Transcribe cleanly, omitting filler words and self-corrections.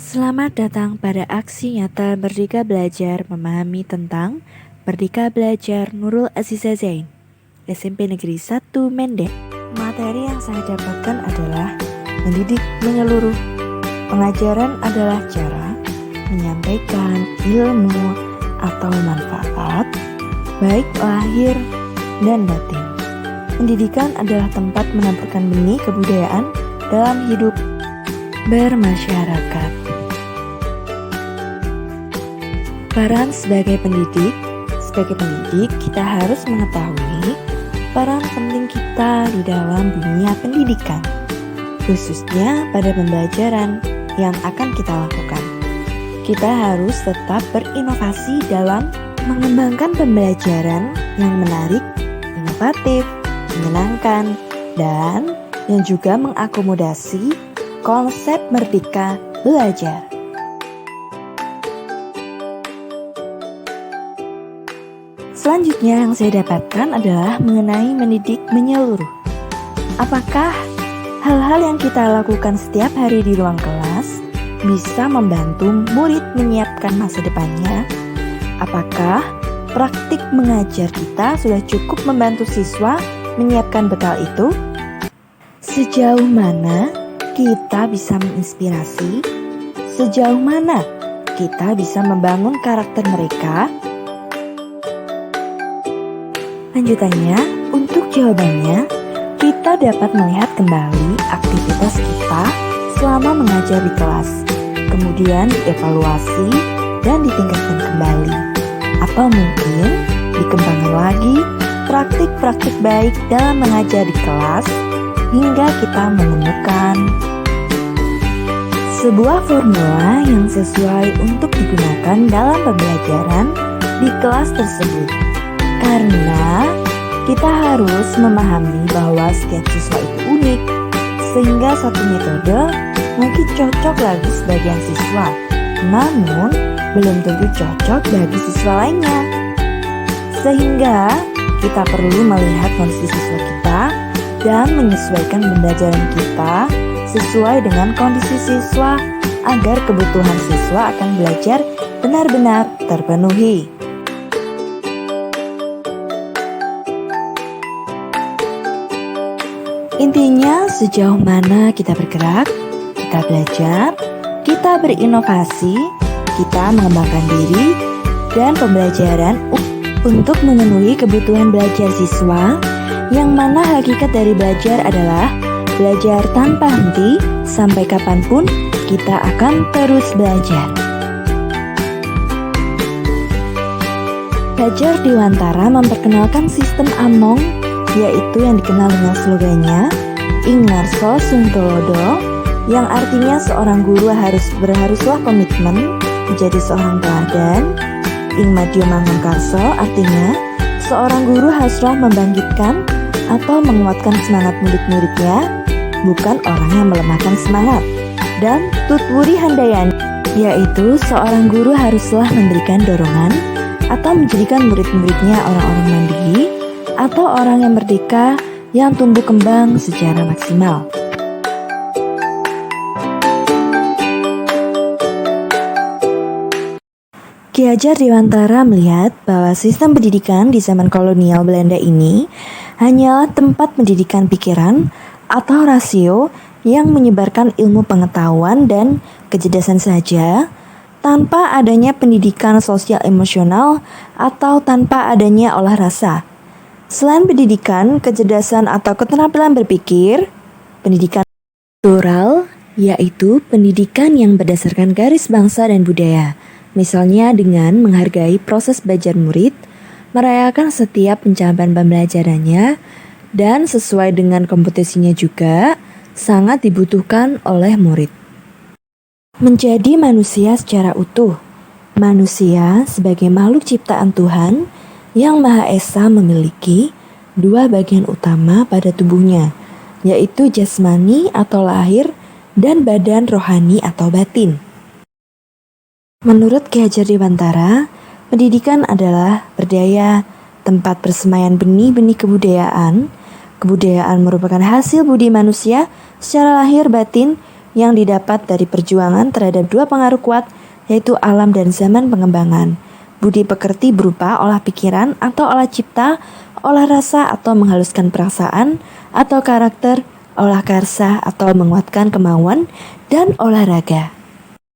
Selamat datang pada aksi nyata Merdeka Belajar memahami tentang Merdeka Belajar Nurul Aziza Zain, SMP Negeri 1 Mende. Materi yang saya dapatkan adalah mendidik menyeluruh. Pengajaran adalah cara menyampaikan ilmu atau manfaat, baik lahir dan batin. Pendidikan adalah tempat menaburkan benih kebudayaan dalam hidup bermasyarakat. Peran sebagai pendidik kita harus mengetahui peran penting kita di dalam dunia pendidikan, khususnya pada pembelajaran yang akan kita lakukan. Kita harus tetap berinovasi dalam mengembangkan pembelajaran yang menarik, inovatif, menyenangkan, dan yang juga mengakomodasi konsep merdeka belajar. Selanjutnya yang saya dapatkan adalah mengenai mendidik menyeluruh. Apakah hal-hal yang kita lakukan setiap hari di ruang kelas bisa membantu murid menyiapkan masa depannya? Apakah praktik mengajar kita sudah cukup membantu siswa menyiapkan bekal itu? Sejauh mana kita bisa menginspirasi? Sejauh mana kita bisa membangun karakter mereka? Lanjutannya, untuk jawabannya, kita dapat melihat kembali aktivitas kita selama mengajar di kelas, kemudian dievaluasi dan ditingkatkan kembali. Atau mungkin dikembangkan lagi praktik-praktik baik dalam mengajar di kelas hingga kita menemukan sebuah formula yang sesuai untuk digunakan dalam pembelajaran di kelas tersebut. Karena kita harus memahami bahwa setiap siswa itu unik, sehingga satu metode mungkin cocok bagi sebagian siswa, namun belum tentu cocok bagi siswa lainnya. Sehingga kita perlu melihat kondisi siswa kita dan menyesuaikan pembelajaran kita sesuai dengan kondisi siswa agar kebutuhan siswa akan belajar benar-benar terpenuhi. Intinya, sejauh mana kita bergerak, kita belajar, kita berinovasi, kita mengembangkan diri, dan pembelajaran untuk memenuhi kebutuhan belajar siswa, yang mana hakikat dari belajar adalah belajar tanpa henti, sampai kapanpun kita akan terus belajar. Fajar Dewantara memperkenalkan sistem Among, yaitu yang dikenal dengan slogannya Ing Ngarso Sung Tulodo, yang artinya seorang guru haruslah komitmen menjadi seorang teladan. Ing Madyo Mangunkarso artinya seorang guru haruslah membangkitkan atau menguatkan semangat murid-muridnya, bukan orang yang melemahkan semangat. Dan Tutwuri Handayani, yaitu seorang guru haruslah memberikan dorongan atau menjadikan murid-muridnya orang-orang mandiri atau orang yang merdeka yang tumbuh kembang secara maksimal. Ki Hajar Dewantara melihat bahwa sistem pendidikan di zaman kolonial Belanda ini hanyalah tempat pendidikan pikiran atau rasio yang menyebarkan ilmu pengetahuan dan kecerdasan saja, tanpa adanya pendidikan sosial emosional atau tanpa adanya olah rasa. Selain pendidikan, kecerdasan atau keterampilan berpikir, pendidikan kultural, yaitu pendidikan yang berdasarkan garis bangsa dan budaya, misalnya dengan menghargai proses belajar murid, merayakan setiap pencapaian pembelajarannya, dan sesuai dengan kompetisinya juga, sangat dibutuhkan oleh murid. Menjadi manusia secara utuh. Manusia sebagai makhluk ciptaan Tuhan yang Maha Esa memiliki dua bagian utama pada tubuhnya, yaitu jasmani atau lahir dan badan rohani atau batin. Menurut Ki Hajar Dewantara, pendidikan adalah berdaya, tempat persemaian benih-benih kebudayaan. Kebudayaan merupakan hasil budi manusia secara lahir batin yang didapat dari perjuangan terhadap dua pengaruh kuat, yaitu alam dan zaman pengembangan. Budi pekerti berupa olah pikiran atau olah cipta, olah rasa atau menghaluskan perasaan, atau karakter, olah karsa atau menguatkan kemauan, dan olahraga.